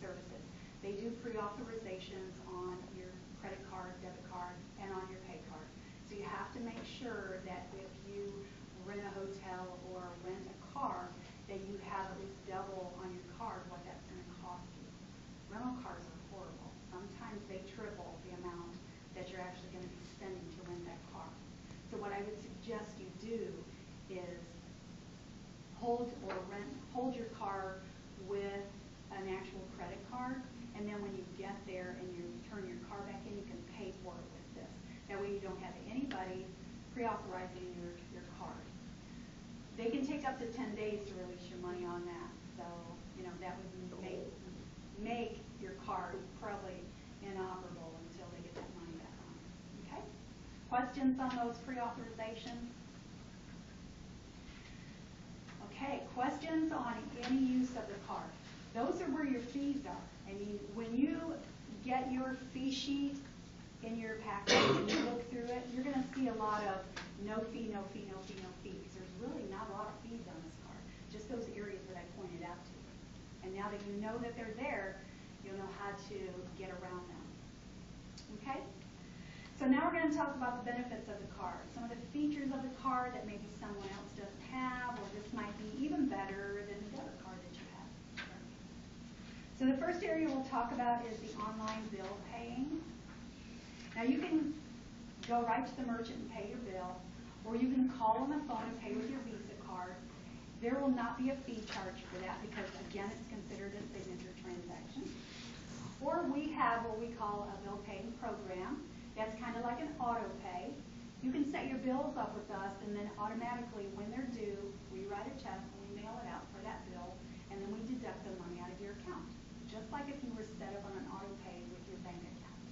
services. They do pre-authorizations on your credit card, debit card, and on your pay card. So you have to make sure that if you rent a hotel or rent a car, that you have at least double on your card what that's going to cost you. Rental cars are horrible. Sometimes they triple the amount that you're actually going to be spending to rent that car. So what I would suggest you do is hold your car with an actual credit card, and then when you get there and you turn your car back in, you can pay for it with this. That way you don't have anybody pre-authorizing your card. They can take up to 10 days to release your money on that. So, that would make your card probably inoperable until they get that money back on. Okay? Questions on those pre-authorizations? Okay, questions on any use of the card. Those are where your fees are. I mean, when you get your fee sheet in your package and you look through it, you're going to see a lot of no fee, no fee, no fee, no fees. There's really not a lot of fees on this card, just those areas that I pointed out to you. And now that you know that they're there, you'll know how to get around them. Okay? So now we're going to talk about the benefits of the card. Some of the features of the card that maybe someone else doesn't have, or this might be even better than the debit card that you have. So the first area we'll talk about is the online bill paying. Now you can go right to the merchant and pay your bill, or you can call on the phone and pay with your Visa card. There will not be a fee charged for that because, again, it's considered a signature transaction. Or we have what we call a bill paying program. That's kind of like an auto pay. You can set your bills up with us, and then automatically, when they're due, we write a check and we mail it out for that bill, and then we deduct the money out of your account. Just like if you were set up on an auto pay with your bank account.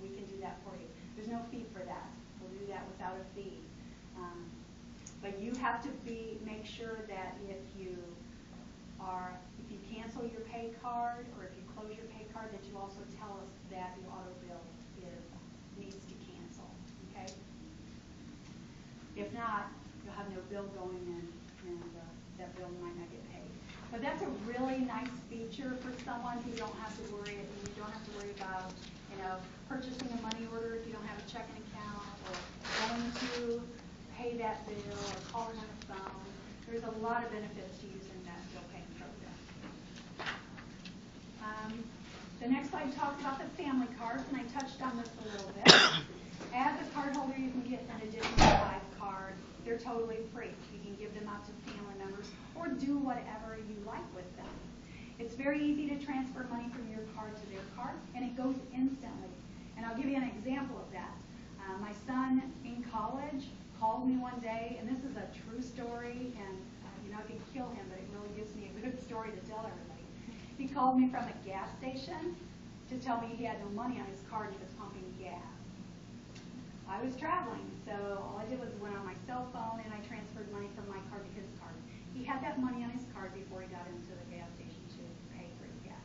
We can do that for you. There's no fee for that. We'll do that without a fee. But you have to make sure that if you cancel your pay card or if you close your pay card, that you also tell us that your auto bill needs to cancel. Okay? If not, you'll have no bill going in, and that bill might not get paid. But that's a really nice feature for someone who don't have to worry. You don't have to worry about purchasing a money order if you don't have a checking account, or going to pay that bill, or calling on the phone. There's a lot of benefits to using that bill paying program. The next slide talks about the family cards, and I touched on this a little bit. As a cardholder, you can get an additional 5 cards. They're totally free. You can give them out to family members or do whatever you like with them. It's very easy to transfer money from your card to their card, and it goes instantly. And I'll give you an example of that. My son in college called me one day, and this is a true story, and I could kill him, but it really gives me a good story to tell everybody. He called me from a gas station to tell me he had no money on his card and he was pumping gas. I was traveling, so all I did was went on my cell phone and I transferred money from my card to his card. He had that money on his card before he got into the gas station to pay for his gas.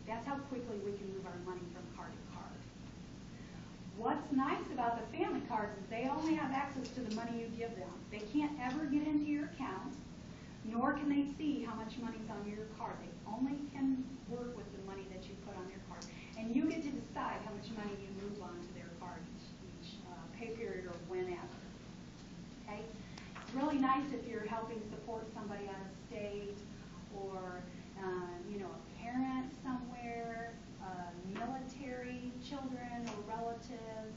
That's how quickly we can move our money from card to card. What's nice about the family cards is they only have access to the money you give them. They can't ever get into your account, nor can they see how much money's on your card. They only can work with the money that you put on their card. And you get to decide how much money you move on to their card each pay period or whenever. Okay? It's really nice if you're helping support somebody out of state, or a parent somewhere, military children or relatives,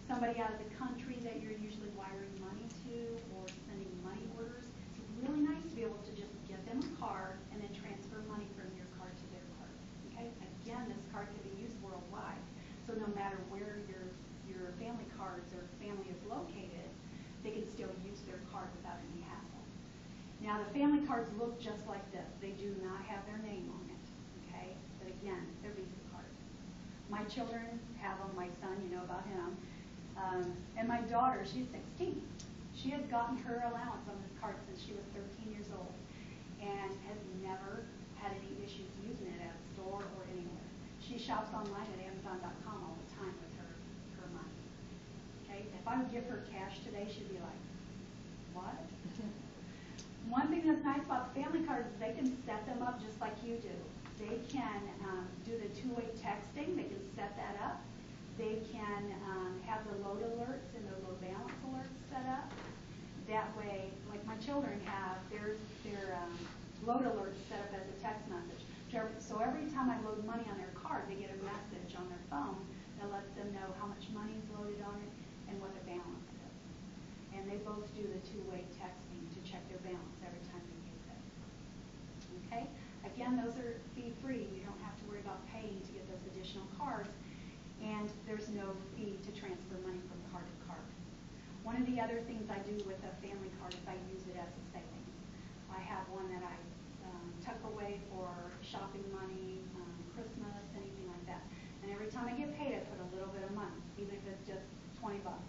somebody out of the country that you're usually wiring money to or sending money orders. It's really nice to be able to just give them a card and then transfer money from your card to their card. Okay? I again, this card can be used worldwide. So no matter where your family cards or family is located, they can still use their card without any hassle. Now the family cards look just like this. They do not have their name on it, okay? But again, they're Visa cards. My children have them, my son, you know about him. And my daughter, she's 16. She has gotten her allowance on this card since she was 13 years old and has never had any issues using it at a store or anywhere. She shops online at Amazon.com all the time with her money. Okay? If I would give her cash today, she'd be like, what? One thing that's nice about the family cards is they can set them up just like you do. They can do the two-way texting. They can set that up. They can have the load alerts and the low balance alerts set up. That way, like my children have their load alerts set up as a text message. So every time I load money on their card, they get a message on their phone that lets them know how much money is loaded on it and what the balance is. And they both do the two-way texting to check their balance every time they use it. Okay? Again, those are fee-free. You don't have to worry about paying to get those additional cards. And there's no fee to transfer money from card to card. One of the other things I do with a family card is I use it as a savings. I have one that I tuck away for shopping money, Christmas, anything like that. And every time I get paid, I put a little bit of money, even if it's just 20 bucks,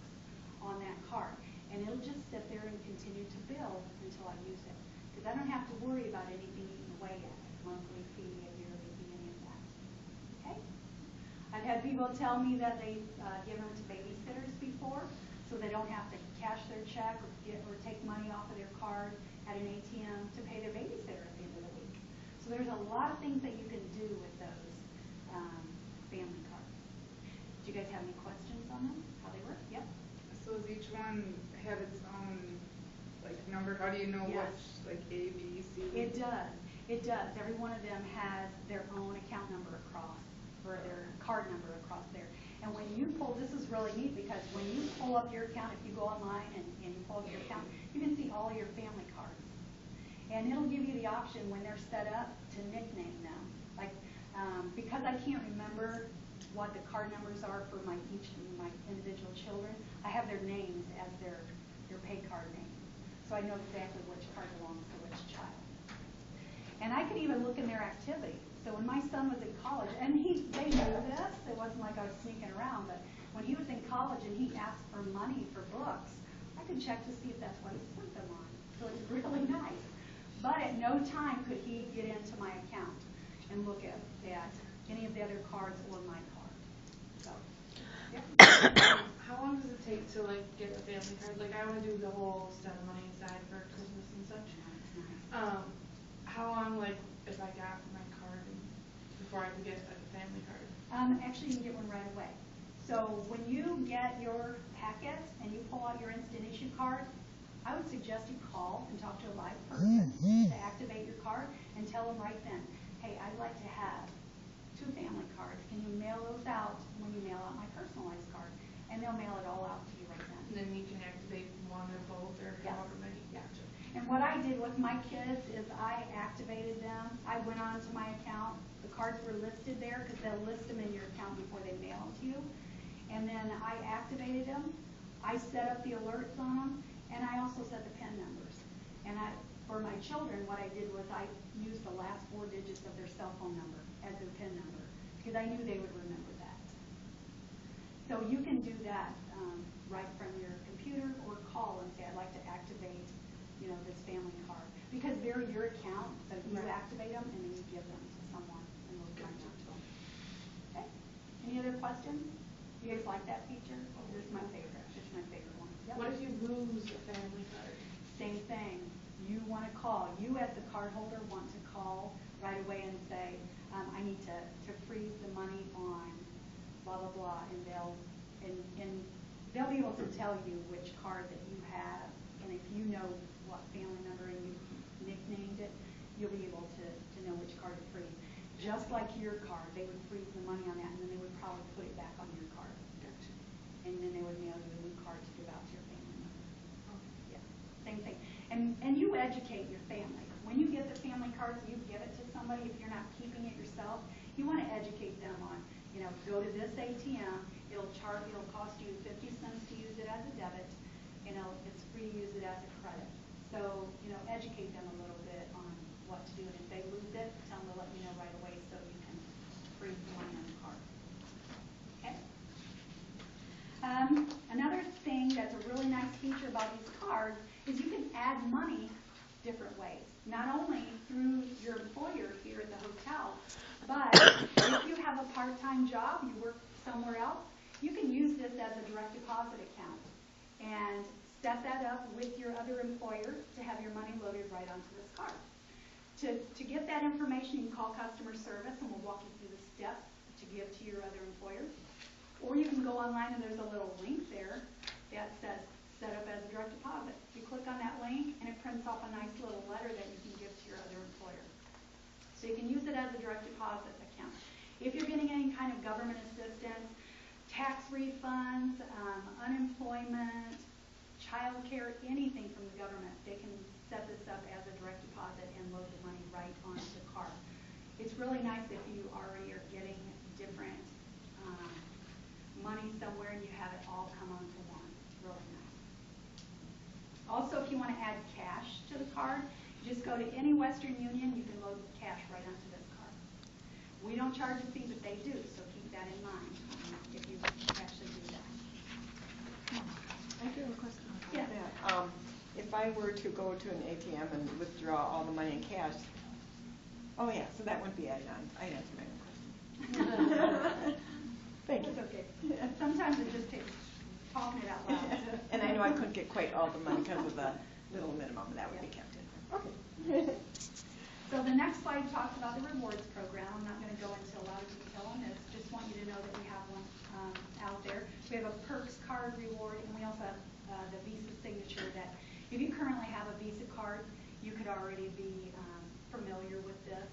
on that card. And it'll just sit there and continue to build until I use it. Because I don't have to worry about anything eating away at it, monthly fee, a yearly fee, any of that. Okay? I've had people tell me that they've given them to babysitters before, so they don't have to cash their check or take money off of their card at an ATM to pay their babysitter at the end of the week. So there's a lot of things that you can do with those family cards. Do you guys have any questions on them? How they work? Yep. So does each one have its own like number? How do you know Yes. which, like A, B, C? It does. It does. Every one of them has their own account number across, or their card number across there. And when you pull, this is really neat because when you pull up your account, if you go online and you pull up your account, you can see all your family cards. And it'll give you the option when they're set up to nickname them. Like, because I can't remember what the card numbers are for my individual children, I have their names as their pay card name. So I know exactly which card belongs to which child. And I could even look in their activity. So when my son was in college, and they knew this, it wasn't like I was sneaking around, but when he was in college and he asked for money for books, I could check to see if that's what he spent them on. So it's really nice. But at no time could he get into my account and look at any of the other cards or my card. So, yeah. How long does it take to like get a family card? Like I want to do the whole set of money aside for Christmas and such. How long, like, if I got my card before I could get a family card? Actually, you can get one right away. So when you get your packet and you pull out your instant issue card, I would suggest you call and talk to a live person to activate your card and tell them right then, hey, I'd like to have 2 family cards. Can you mail those out when you mail out my personalized card? And they'll mail it all out to you right then. And then you can activate one or both or Yes. however many. Gotcha. And what I did with my kids is I activated them. I went on to my account. The cards were listed there because they'll list them in your account before they mail them to you. And then I activated them. I set up the alerts on them. And I also set the PIN numbers. And for my children, what I did was I used the last 4 digits of their cell phone number as their PIN number because I knew they would remember that. So you can do that right from your computer or call and say, I'd like to activate, this family card. Because they're your account, so you activate them and then you give them to someone and they'll bring them to them. Okay? Any other questions? You guys like that feature? This is my favorite. It's my favorite one. Yep. What if you lose a family card? Same thing. You want to call. You as the cardholder want to call right away and say, I need to freeze the money on blah, blah, blah, and they'll be able to tell you which card that you have, and if you know what family number and you nicknamed it, you'll be able to know which card to freeze. Just like your card, they would freeze the money on that, and then they would probably put it back on your card. Gotcha. And then they would mail you a new card to give out to your family member. Yeah, same thing. And you educate your family. When you get the family cards, you give it to somebody. If you're not keeping it yourself, You want to educate them on, go to this ATM, it'll cost you 50 cents to use it as a debit, it's free to use it as a credit. So, educate them a little bit on what to do, and if they lose it, tell them to let you know right away so you can freeze the money on the card. Okay? Another thing that's a really nice feature about these cards is you can add money different ways. Not only through your employer here at the hotel, but if you have a part-time job, you work somewhere else, you can use this as a direct deposit account and set that up with your other employer to have your money loaded right onto this card. To get that information, you can call customer service and we'll walk you through the steps to give to your other employer. Or you can go online and there's a little link there that says set up as a direct deposit. You click on that link and it prints off a nice little letter that you can give to your other employer. So you can use it as a direct deposit account. If you're getting any kind of government assistance, tax refunds, unemployment, child care, anything from the government, they can set this up as a direct deposit and load the money right onto the card. It's really nice if you already are getting different money somewhere and you have it all come onto one. It's really nice. Also, if you want to add cash to the card, just go to any Western Union, you can load cash right onto this card. We don't charge a fee, but they do, so keep that in mind if you actually do that. I do have a question about Yeah. that. If I were to go to an ATM and withdraw all the money in cash, oh yeah, so that wouldn't be added on. I answered my own question. Thank you. That's okay. Sometimes it just takes talking it out loud. And I know I couldn't get quite all the money because of the little minimum that would be kept in. Okay. So the next slide talks about the rewards program. I'm not going to go into a lot of detail on this. Just want you to know that we have one out there. We have a Perks card reward, and we also have the Visa signature that if you currently have a Visa card, you could already be familiar with this.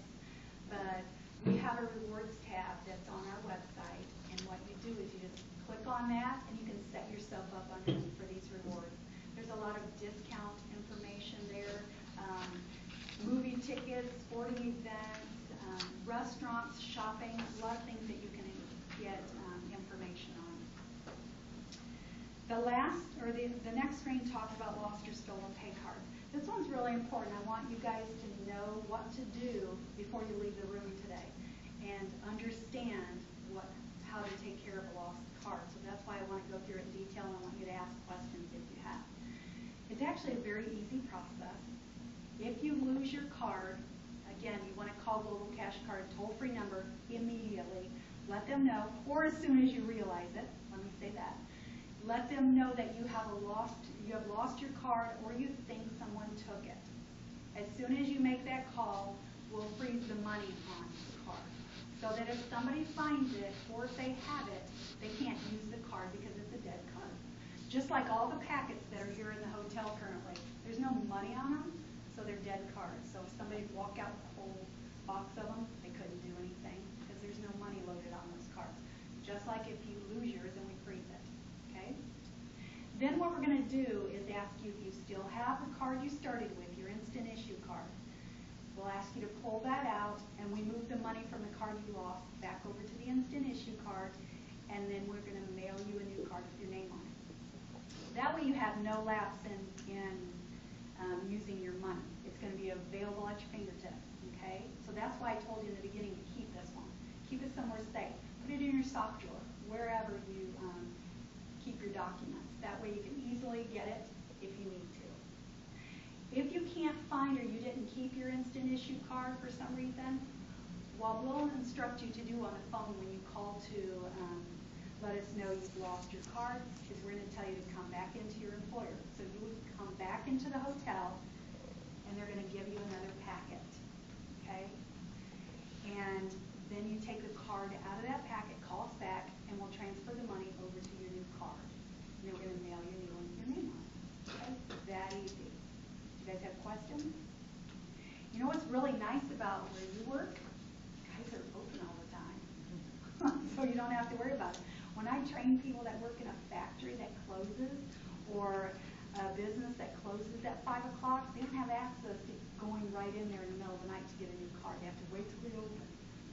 But we have a rewards tab that's on our website, and what you do is you just click on that, and you can set yourself up underneath for these rewards. There's a lot of discount information there. Movie tickets, sporting events, restaurants, shopping, a lot of things that you can get information on. The next screen talks about lost or stolen pay cards. This one's really important. I want you guys to know what to do before you leave the room today and understand how to take care of a lost card. So that's why I want to go through it in detail, and I want you to ask questions if you have. It's actually a very easy process. If you lose your card, again, you want to call Global Cash Card toll-free number immediately. Let them know, or as soon as you realize it, let me say that. Let them know that you have lost your card or you think someone took it. As soon as you make that call, we'll freeze the money on the card. So that if somebody finds it or if they have it, they can't use the card because it's a dead card. Just like all the packets that are here in the hotel currently. There's no money on them, so they're dead cards. So if somebody walked out with a whole box of them, they couldn't do anything because there's no money loaded on those cards. Just like if you lose yours and we freeze it. Okay? Then what we're going to do is ask you if you still have the card you started with, your instant issue card. We'll ask you to pull that out, and we move the money from the card you lost back over to the instant issue card, and then we're going to mail you a new card with your name on it. That way you have no lapse in using your money. It's going to be available at your fingertips, okay? So that's why I told you in the beginning to keep this one. Keep it somewhere safe. Put it in your sock drawer, wherever you keep your documents. That way you can easily get it if you need to. If you can't find or you didn't keep your instant issue card for some reason, what we'll instruct you to do on the phone when you call to let us know you've lost your card is we're going to tell you to come back into your employer. So you would come back into the hotel and they're going to give you another packet, okay? And then you take the card out of that packet, call us back, and we'll transfer the money over to your new card. And then we're going to mail you a new one with your name on it. Okay? That easy. Do you guys have questions? You know what's really nice about where you work? Guys are open all the time. So you don't have to worry about it. When I train people that work in a factory that closes or a business that closes at 5 o'clock, they don't have access to going right in there in the middle of the night to get a new card. They have to wait till they open.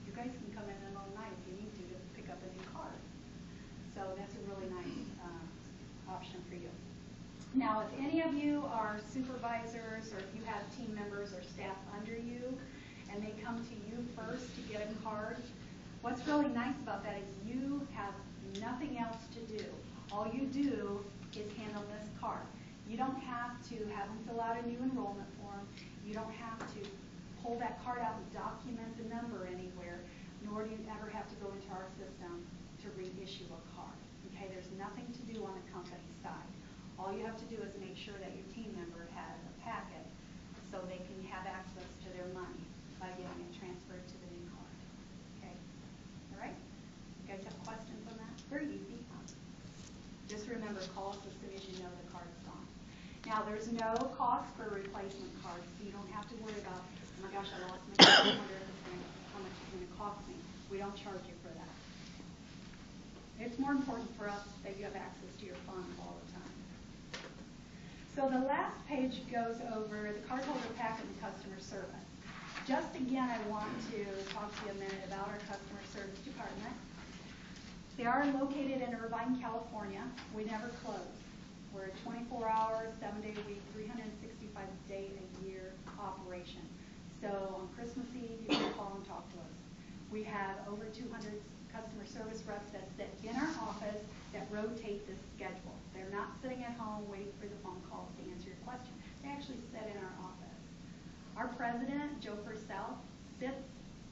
You guys can come in the middle of the night if you need to pick up a new card. So that's a really nice option for you. Now, if any of you are supervisors or if you have team members or staff under you and they come to you first to get a card, what's really nice about that is you have nothing else to do. All you do is handle this card. You don't have to have them fill out a new enrollment form. You don't have to pull that card out and document the number anywhere, nor do you ever have to go into our system to reissue a card. Okay, there's nothing to do on the company side. All you have to do is make sure that your team member has a packet so they can have access to their money by getting it transferred to the new card. Okay, all right? You guys have questions on that? Very easy. Just remember, call us as soon as you know the card's gone. Now, there's no cost for replacement cards, so you don't have to worry about, oh my gosh, I lost my card, I wonder how much it's going to cost me. We don't charge you for that. It's more important for us that you have access to your funds all the time. So the last page goes over the cardholder packet and customer service. Just again, I want to talk to you a minute about our customer service department. They are located in Irvine, California. We never close. We're a 24-hour, 7-day-a-week, 365-day-a-year operation. So on Christmas Eve, you can call and talk to us. We have over 200 customer service reps that sit in our office that rotate this schedule. They're not sitting at home waiting for the phone calls to answer your question. They actually sit in our office. Our president, Joe Purcell,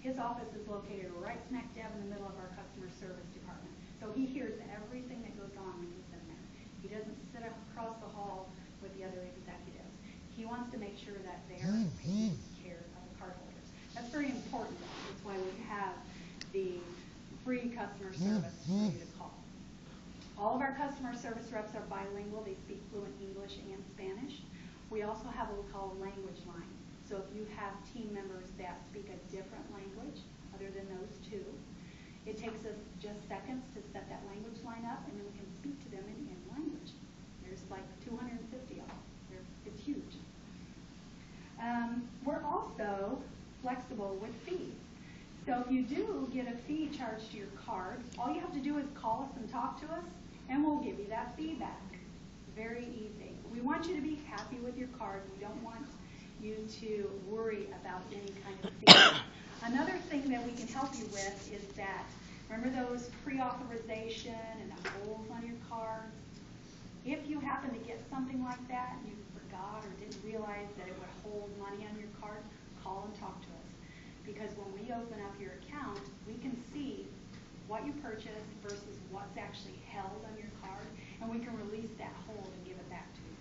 his office is located right smack dab in the middle of our customer service department. So he hears everything that goes on when he's in there. He doesn't sit across the hall with the other executives. He wants to make sure that they're taking care of the cardholders. That's very important. That's why we have the free customer service for you to call. All of our customer service reps are bilingual. They speak fluent English and Spanish. We also have what we call a language line. So if you have team members that speak a different language other than those two, it takes us just seconds to set that language line up, and then we can speak to them in language. There's like 250 of them. It's huge. We're also flexible with fees. So if you do get a fee charged to your card, all you have to do is call us and talk to us, and we'll give you that fee back. Very easy. We want you to be happy with your card. We don't want you to worry about any kind of fee. Another thing that we can help you with is that, remember those pre-authorization and the holes on your cards? If you happen to get something like that and you forgot or didn't realize that it would hold money on your card, call and talk to us. Because when we open up your account, we can see what you purchased versus what's actually held on your card, and we can release that hold and give it back to you.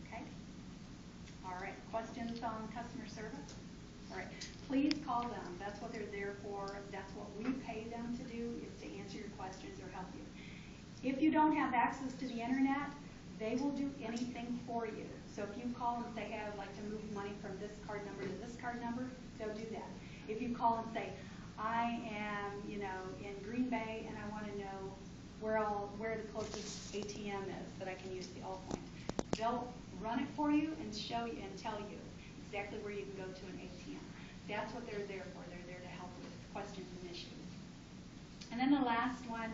Okay? All right, questions on customer service? All right, please call them. That's what they're there for. That's what we pay them to do, is to answer your questions or help you. If you don't have access to the internet, they will do anything for you. So if you call and say, hey, I would like to move money from this card number to this card number, they'll do that. If you call and say, I am, in Green Bay and I want to know where the closest ATM is that I can use the Allpoint, they'll run it for you and show you and tell you exactly where you can go to an ATM. That's what they're there for. They're there to help with questions and issues. And then the last one,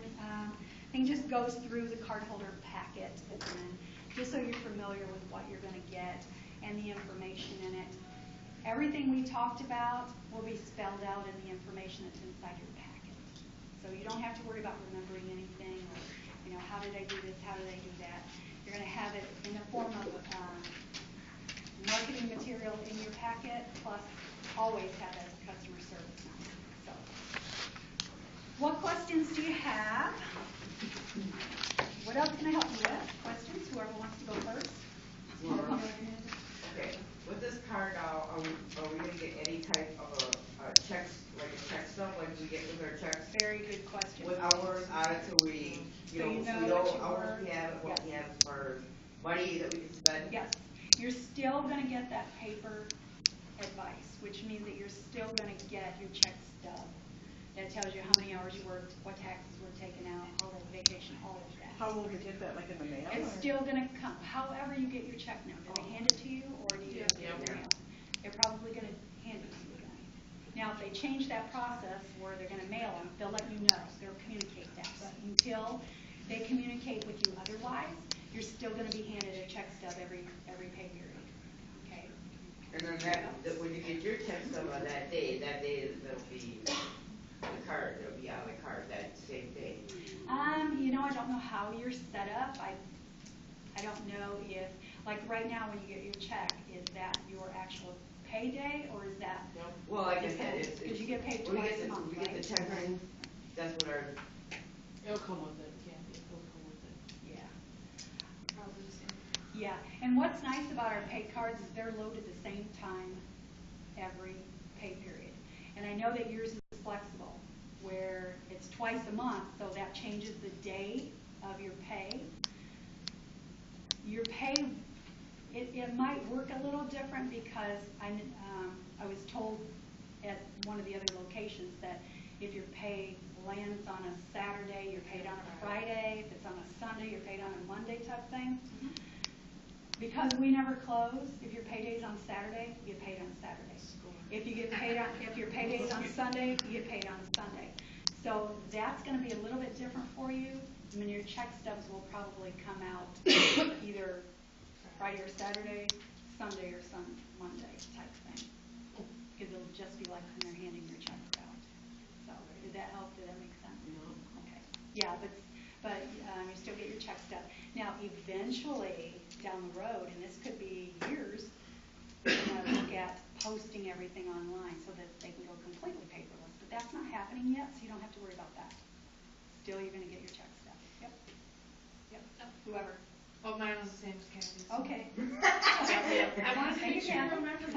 thing just goes through the cardholder packet, and just so you're familiar with what you're going to get and the information in it. Everything we talked about will be spelled out in the information that's inside your packet. So you don't have to worry about remembering anything or, how did I do this, how did I do that. You're going to have it in the form of marketing material in your packet, plus always have that customer service number. So, what questions do you have? What else can I help you with? Questions? Whoever wants to go first. Okay, with this card now, are we going to get any type of a check, like a check stub, like we get with our checks? Very good question. With hours on it, so we, So we what know you hours were- we have and what we have as far as money that we can spend? Yes. You're still going to get that paper advice, which means that you're still going to get your check stub. That tells you how many hours you worked, what taxes were taken out, all of vacation, all of that. How will we get that, like in the mail? It's or- still going to come, however you get your check now. Do they hand it to you, or do you get it in the mail? They're probably going to hand it to you guys. Now, if they change that process where they're gonna mail them, they'll let you know, they'll communicate that. But until they communicate with you otherwise, you're still gonna be handed a check stub every pay period, okay? And then when you get your check stub on that day, that'll be the card, it'll be on the card that same day. You know, I don't know how you're set up. I don't know if, like right now when you get your check, is that your actual payday or is that? Well, like I said, it's. Because you get paid when we twice get a the- month, We get the right? check in, that's when our, It'll come with it, Kathy, it'll come with it. Yeah. Probably the same. Yeah, and what's nice about our pay cards is they're loaded the same time every pay period. And I know that yours is flexible, where it's twice a month, so that changes the day of your pay. Your pay, it might work a little different because I was told at one of the other locations that if your pay lands on a Saturday, you're paid on a Friday. If it's on a Sunday, you're paid on a Monday type thing. Because we never close, if your payday's on Saturday, you get paid on Saturday. If your payday's on Sunday, you get paid on Sunday. So that's gonna be a little bit different for you. I mean, your check stubs will probably come out either Friday or Saturday, Sunday or Monday type thing. Because it'll just be like when they're handing your checks out. So, did that help? Did that make sense? Okay. Yeah, but you still get your check stub. Now, eventually, down the road, and this could be years, we're gonna look at posting everything online so that they can go completely paperless. But that's not happening yet, so you don't have to worry about that. Still, you're gonna get your check stub. Yep. Yep. Whoever. Oh, mine was the same as Kathy's. Okay. I wanna Say make sure you again. remember